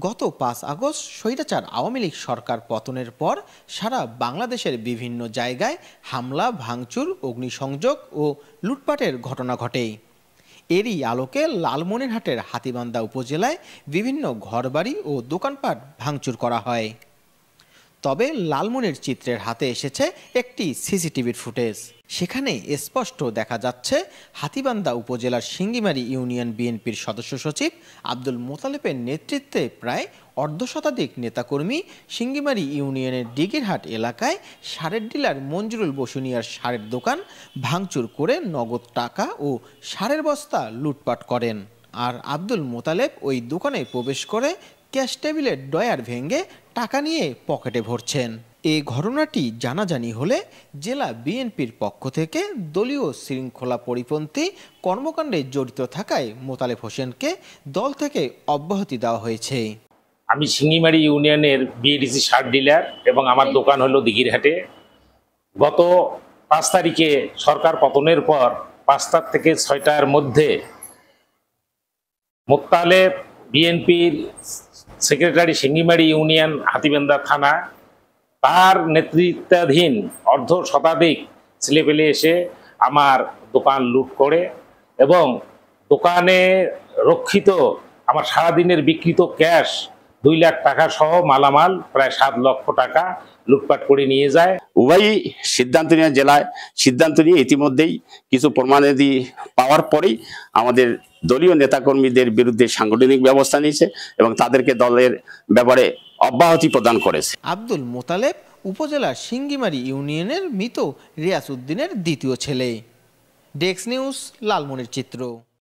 গত ৫ আগস্ট স্বৈরাচার আওয়ামী লীগ সরকার পতনের পর সারা বাংলাদেশের বিভিন্ন জায়গায় হামলা, ভাঙচুর, অগ্নিসংযোগ ও লুটপাটের ঘটনা ঘটে। এরই আলোকে লালমনিরহাটের হাতীবান্ধা উপজেলায় বিভিন্ন ঘরবাড়ি ও দোকানপাট ভাঙচুর করা হয়। তবে লালমনির চিত্রের হাতে এসেছে একটি সিসিটিভির ফুটেজ। সেখানে স্পষ্ট দেখা যাচ্ছে হাতীবান্ধা উপজেলার সিঙ্গিমারী ইউনিয়ন বিএনপির সদস্য সচিব আব্দুল মোতালেবের নেতৃত্বে প্রায় অর্ধশতাধিক নেতাকর্মী সিঙ্গিমারী ইউনিয়নের দিঘিরহাট এলাকায় সারের ডিলার মঞ্জুরুল বসুনিয়ার সারের দোকান ভাঙচুর করে নগদ টাকা ও সারের বস্তা লুটপাট করেন। আর আব্দুল মোতালেব ওই দোকানে প্রবেশ করে ক্যাশ টেবিলের ডয়ার ভেঙে টাকা নিয়ে পকেটে ভরছেন। এই ঘটনাটি জানাজানি হলে জেলা বিএনপির পক্ষ থেকে দলীয় শৃঙ্খলা পরিপন্থী কর্মকাণ্ডে জড়িত থাকায় মোতালেব হোসেনকে দল থেকে অব্যাহতি দেওয়া হয়েছে। আমি সিঙ্গিমারী ইউনিয়নের বিএডিসি সার ডিলার এবং আমার দোকান হলো দিঘিরহাটে। গত ৫ তারিখে সরকার পতনের পর ৫টা থেকে ৬টার মধ্যে মোতালেব বিএনপির সেক্রেটারি সিঙ্গিমারী ইউনিয়ন হাতীবান্ধা থানা তার নেতৃত্বাধীন অর্ধ শতাধিক ছেলেপেলে এসে আমার দোকান লুট করে এবং দোকানে রক্ষিত আমার সারাদিনের বিক্রিত ক্যাশ ২ লাখ টাকা সহ মালামাল প্রায় ৭ লক্ষ টাকা লুটপাট করে নিয়ে যায়। উভয়ই সিদ্ধান্ত নিয়ে জেলায় সিদ্ধান্ত নিয়ে ইতিমধ্যেই কিছু প্রমাণাদি পাওয়ার পরেই আমাদের দলীয় নেতাকর্মীদের বিরুদ্ধে সাংগঠনিক ব্যবস্থা নিয়েছে এবং তাদেরকে দলের ব্যাপারে অব্যাহতি প্রদান করেছে। আব্দুল মোতালেব উপজেলার সিঙ্গিমারী ইউনিয়নের মৃত রিয়াজ উদ্দিনের দ্বিতীয় ছেলে। ডেস্ক নিউজ, লালমনির চিত্র।